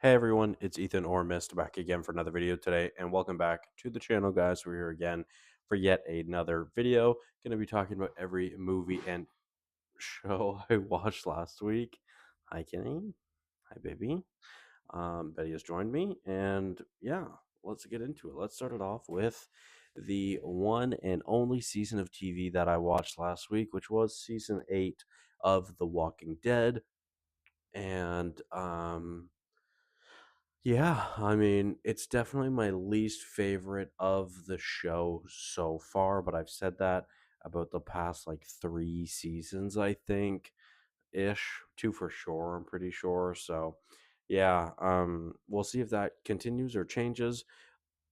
Hey everyone, it's Ethan or Mist back again for another video today, and welcome back to the channel, guys. We're here again for yet another video. Going to be talking about every movie and show I watched last week. Hi, Kenny. Hi, baby. Betty has joined me, and yeah, let's get into it. Let's start it off with the one and only season of TV that I watched last week, which was season 8 of The Walking Dead, and yeah, I mean, it's definitely my least favorite of the show so far, but I've said that about the past like 3 seasons, I think, ish. Two for sure, I'm pretty sure. So, yeah, we'll see if that continues or changes.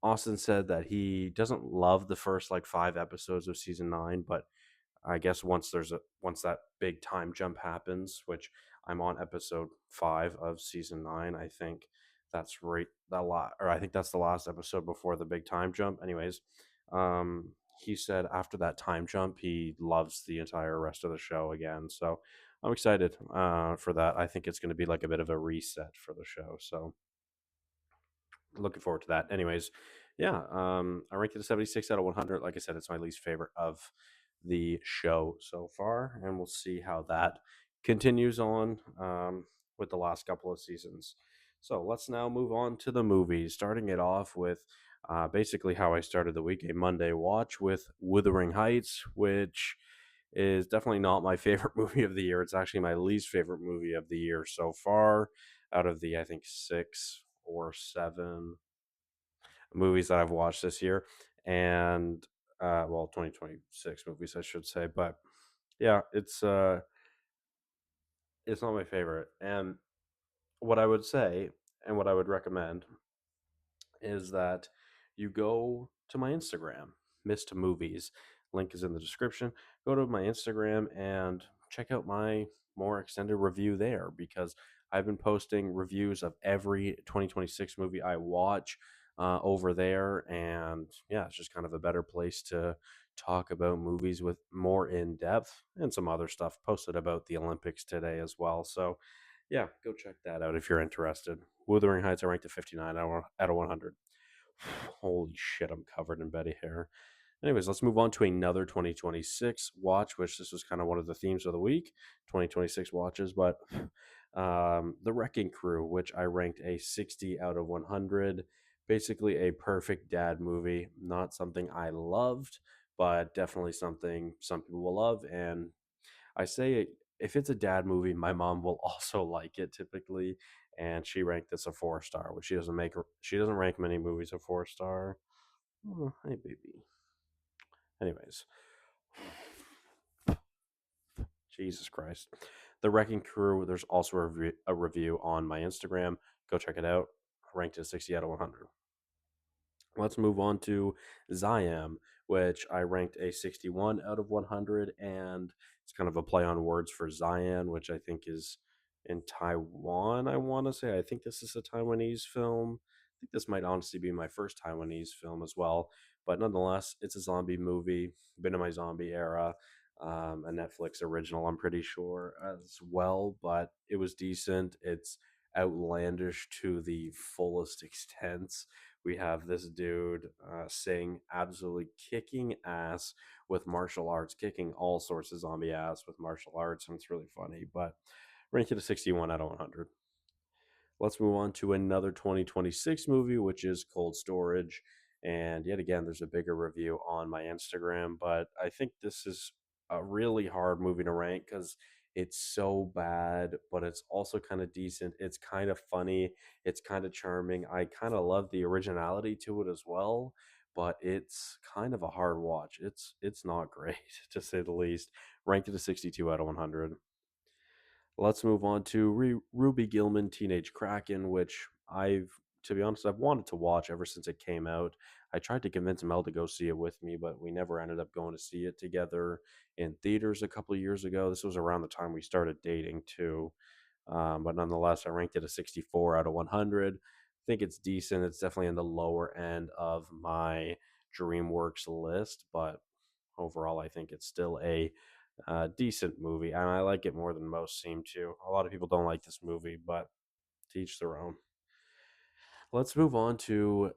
Austin said that he doesn't love the first like 5 episodes of season 9, but I guess once that big time jump happens, which I'm on episode 5 of season 9, I think that's right that lot or I think that's the last episode before the big time jump. Anyways, he said after that time jump he loves the entire rest of the show again. So I'm excited for that. I think it's going to be like a bit of a reset for the show. So looking forward to that. Anyways, yeah, I ranked it a 76 out of 100. Like I said, it's my least favorite of the show so far, and we'll see how that continues on with the last couple of seasons. So let's now move on to the movies, starting it off with basically how I started the week, a Monday watch with Wuthering Heights, which is definitely not my favorite movie of the year. It's actually my least favorite movie of the year so far out of the, I think, 6 or 7 movies that I've watched this year. And, well, 2026 movies, I should say. But yeah, it's not my favorite. And what I would say and what I would recommend is that you go to my Instagram, Missed Movies. Link is in the description. Go to my Instagram and check out my more extended review there because I've been posting reviews of every 2026 movie I watch over there. And yeah, it's just kind of a better place to talk about movies with more in depth and some other stuff posted about the Olympics today as well. So yeah, go check that out if you're interested. Wuthering Heights, I ranked at 59 out of 100. Holy shit, I'm covered in Betty hair. Anyways, let's move on to another 2026 watch, which this was kind of one of the themes of the week, 2026 watches, but The Wrecking Crew, which I ranked a 60 out of 100. Basically, a perfect dad movie. Not something I loved, but definitely something some people will love. And I say if it's a dad movie, my mom will also like it typically, and she ranked this a 4 star, which she doesn't rank many movies a 4 star. Oh, hey baby. Anyways, Jesus Christ, The Wrecking Crew. There's also a review on my Instagram. Go check it out. Ranked at 60 out of 100. Let's move on to Siam, which I ranked a 61 out of 100, and it's kind of a play on words for Zion, which I think is in Taiwan. I want to say I think this is a Taiwanese film. I think this might honestly be my first Taiwanese film as well, but nonetheless, it's a zombie movie. Been in my zombie era. A Netflix original, I'm pretty sure as well, but it was decent. It's outlandish to the fullest extent. We have this dude saying absolutely kicking ass with martial arts, kicking all sorts of zombie ass with martial arts, and it's really funny. But ranked it a 61 out of 100. Let's move on to another 2026 movie, which is Cold Storage. And yet again, there's a bigger review on my Instagram, but I think this is a really hard movie to rank because it's so bad, but it's also kind of decent. It's kind of funny. It's kind of charming. I kind of love the originality to it as well, but it's kind of a hard watch. It's not great to say the least. Ranked at a 62 out of 100. Let's move on to Ruby Gilman Teenage Kraken, which to be honest, I've wanted to watch ever since it came out. I tried to convince Mel to go see it with me, but we never ended up going to see it together in theaters a couple of years ago. This was around the time we started dating, too. But nonetheless, I ranked it a 64 out of 100. I think it's decent. It's definitely in the lower end of my DreamWorks list, but overall, I think it's still a decent movie, and I like it more than most seem to. A lot of people don't like this movie, but to each their own. Let's move on to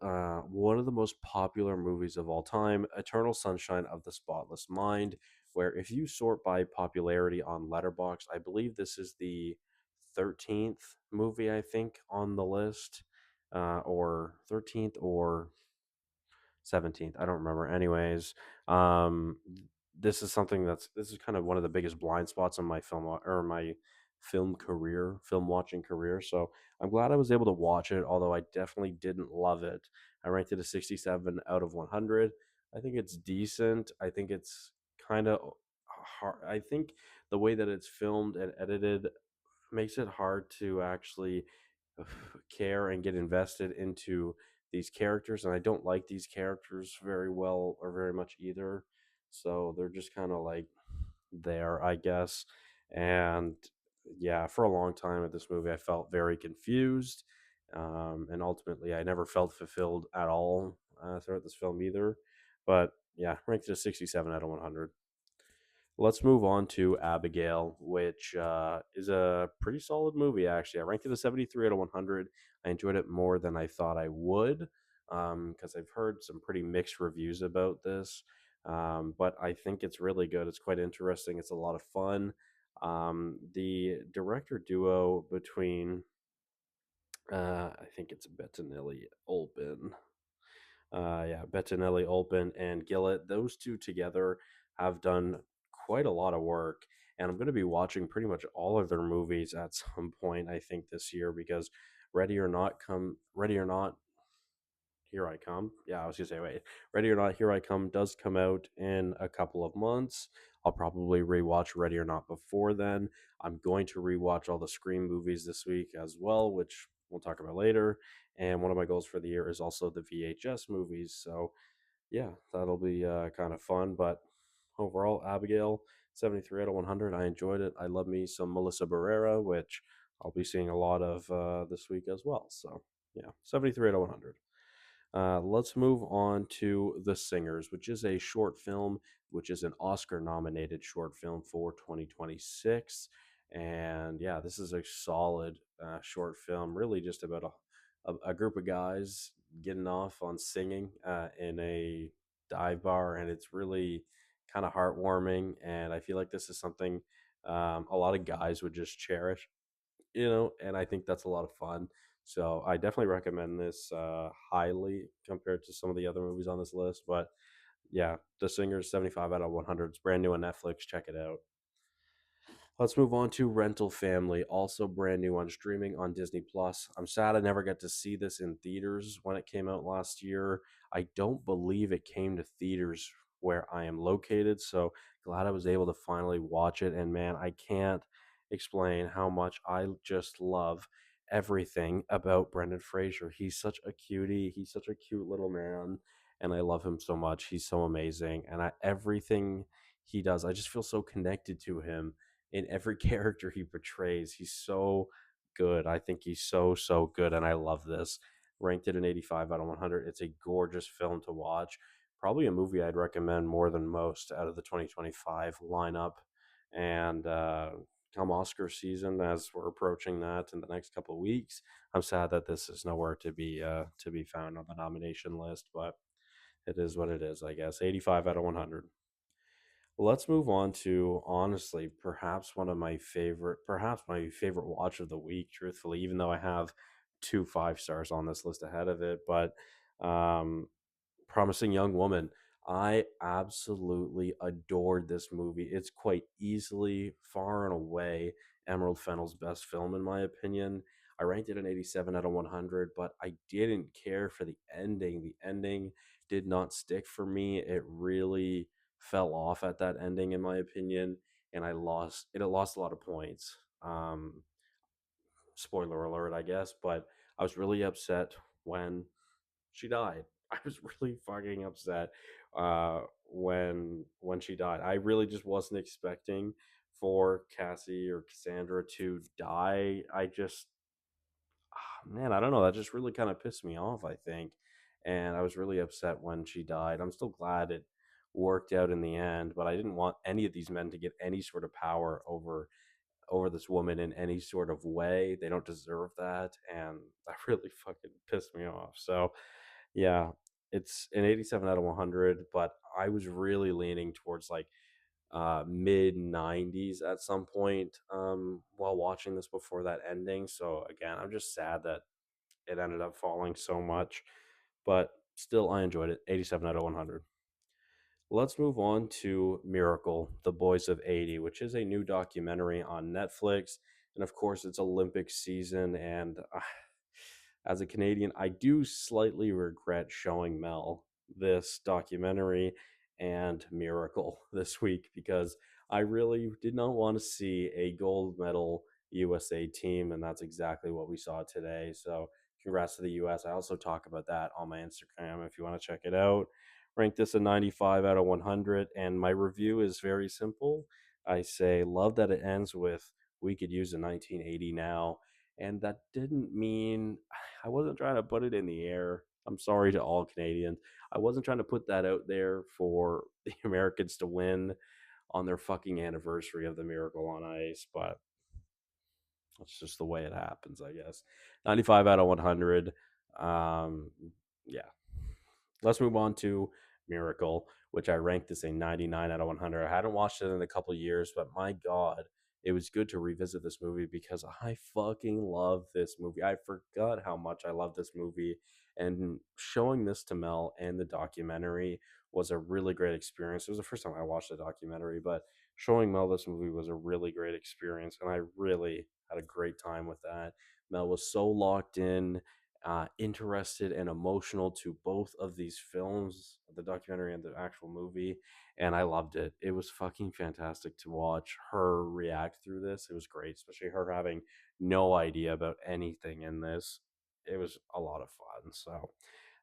one of the most popular movies of all time, Eternal Sunshine of the Spotless Mind, where if you sort by popularity on Letterboxd, I believe this is the 13th movie, I think, on the list, or 13th or 17th. I don't remember. Anyways, um, this is kind of one of the biggest blind spots in my or my film career, film watching career. So I'm glad I was able to watch it, although I definitely didn't love it. I ranked it a 67 out of 100. I think it's decent. I think it's kind of hard. I think the way that it's filmed and edited makes it hard to actually care and get invested into these characters, and I don't like these characters very well or very much either. So they're just kind of like there, I guess. And yeah, for a long time at this movie, I felt very confused, and ultimately, I never felt fulfilled at all throughout this film either. But yeah, ranked it a 67 out of 100. Let's move on to Abigail, which is a pretty solid movie, actually. I ranked it a 73 out of 100. I enjoyed it more than I thought I would because I've heard some pretty mixed reviews about this. But I think it's really good. It's quite interesting. It's a lot of fun. The director duo between, I think it's Bettinelli Olpin, yeah, Bettinelli, Olpin, and Gillett. Those two together have done quite a lot of work, and I'm going to be watching pretty much all of their movies at some point. I think this year because Ready or Not, Here I Come. Yeah, I was gonna say wait, Ready or Not, Here I Come does come out in a couple of months. I'll probably rewatch Ready or Not before then. I'm going to rewatch all the Scream movies this week as well, which we'll talk about later. And one of my goals for the year is also the VHS movies. So yeah, that'll be kind of fun. But overall, Abigail, 73 out of 100. I enjoyed it. I love me some Melissa Barrera, which I'll be seeing a lot of this week as well. So yeah, 73 out of 100. Let's move on to The Singers, which is a short film, which is an Oscar nominated short film for 2026. And yeah, this is a solid short film, really just about a group of guys getting off on singing in a dive bar. And it's really kind of heartwarming. And I feel like this is something a lot of guys would just cherish, and I think that's a lot of fun. So I definitely recommend this highly compared to some of the other movies on this list. But yeah, The Singer's 75 out of 100. It's brand new on Netflix. Check it out. Let's move on to Rental Family, also brand new on streaming on Disney Plus. I'm sad I never got to see this in theaters when it came out last year. I don't believe it came to theaters where I am located, so glad I was able to finally watch it. And man, I can't explain how much I just love everything about Brendan Fraser. He's such a cutie. He's such a cute little man, and I love him so much. He's so amazing, and everything he does, I just feel so connected to him in every character he portrays. He's so good. I think he's so good, and I love this. Ranked at an 85 out of 100. It's a gorgeous film to watch. Probably a movie I'd recommend more than most out of the 2025 lineup. And come Oscar season, as we're approaching that in the next couple of weeks, I'm sad that this is nowhere to be found on the nomination list, but it is what it is, I guess. 85 out of 100. Let's move on to honestly, perhaps my favorite watch of the week, truthfully, even though I have two 5 stars on this list ahead of it. But um, Promising Young Woman. I absolutely adored this movie. It's quite easily, far and away, Emerald Fennell's best film, in my opinion. I ranked it an 87 out of 100, but I didn't care for the ending. The ending did not stick for me. It really fell off at that ending, in my opinion, and it lost a lot of points. Spoiler alert, I guess, but I was really upset when she died. I was really fucking upset when she died. I really just wasn't expecting for Cassie or Cassandra to die. Man, I don't know. That just really kind of pissed me off, I think. And I was really upset when she died. I'm still glad it worked out in the end, but I didn't want any of these men to get any sort of power over over this woman in any sort of way. They don't deserve that, and that really fucking pissed me off. So, yeah, it's an 87 out of 100, but I was really leaning towards like mid 90s at some point while watching this before that ending. So again, I'm just sad that it ended up falling so much, but still I enjoyed it. 87 out of 100. Let's move on to Miracle, The Boys of 80, which is a new documentary on Netflix. And of course, it's Olympic season. And as a Canadian, I do slightly regret showing Mel this documentary and Miracle this week because I really did not want to see a gold medal USA team. And that's exactly what we saw today. So, congrats to the US. I also talk about that on my Instagram if you want to check it out. Rank this a 95 out of 100, and my review is very simple. I say, love that it ends with we could use a 1980 now. And that didn't mean I wasn't trying to put it in the air. I'm sorry to all Canadians. I wasn't trying to put that out there for the Americans to win on their fucking anniversary of the Miracle on Ice, but that's just the way it happens, I guess. 95 out of 100. Um, yeah, let's move on to Miracle, which I ranked as a 99 out of 100. I hadn't watched it in a couple years, but my God, it was good to revisit this movie because I fucking love this movie. I forgot how much I love this movie. And showing this to Mel and the documentary was a really great experience. It was the first time I watched the documentary, but showing Mel this movie was a really great experience. And I really had a great time with that. Mel was so locked in, interested and emotional to both of these films, the documentary and the actual movie, and I loved it. It was fucking fantastic to watch her react through this. It was great, especially her having no idea about anything in this. It was a lot of fun. So,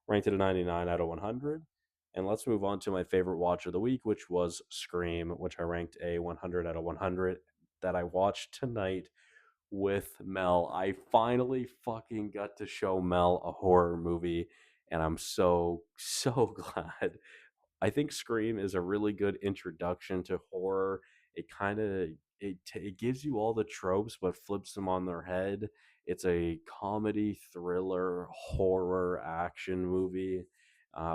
ranked at a 99 out of 100. And let's move on to my favorite watch of the week, which was Scream, which I ranked a 100 out of 100 that I watched tonight with Mel. I finally fucking got to show Mel a horror movie, and I'm so glad. I think Scream is a really good introduction to horror. It kind of it gives you all the tropes but flips them on their head. It's a comedy, thriller, horror, action movie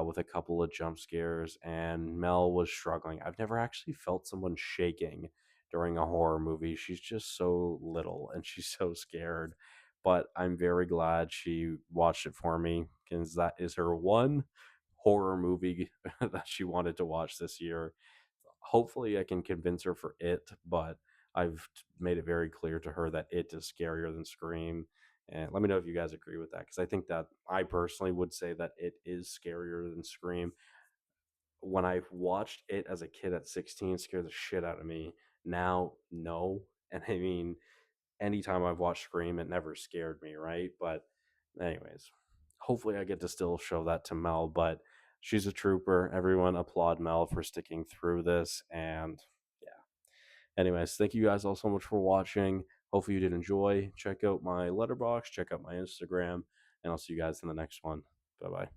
with a couple of jump scares. And Mel was struggling. I've never actually felt someone shaking during a horror movie. She's just so little and she's so scared. But I'm very glad she watched it for me because that is her one horror movie that she wanted to watch this year. Hopefully, I can convince her for it, but I've made it very clear to her that it is scarier than Scream. And let me know if you guys agree with that because I think that I personally would say that it is scarier than Scream. When I watched it as a kid at 16, it scared the shit out of me. Now, no. And I mean, anytime I've watched Scream, it never scared me, right? But, anyways, hopefully I get to still show that to Mel. But she's a trooper. Everyone applaud Mel for sticking through this. And yeah. Anyways, thank you guys all so much for watching. Hopefully you did enjoy. Check out my letterbox, check out my Instagram, and I'll see you guys in the next one. Bye bye.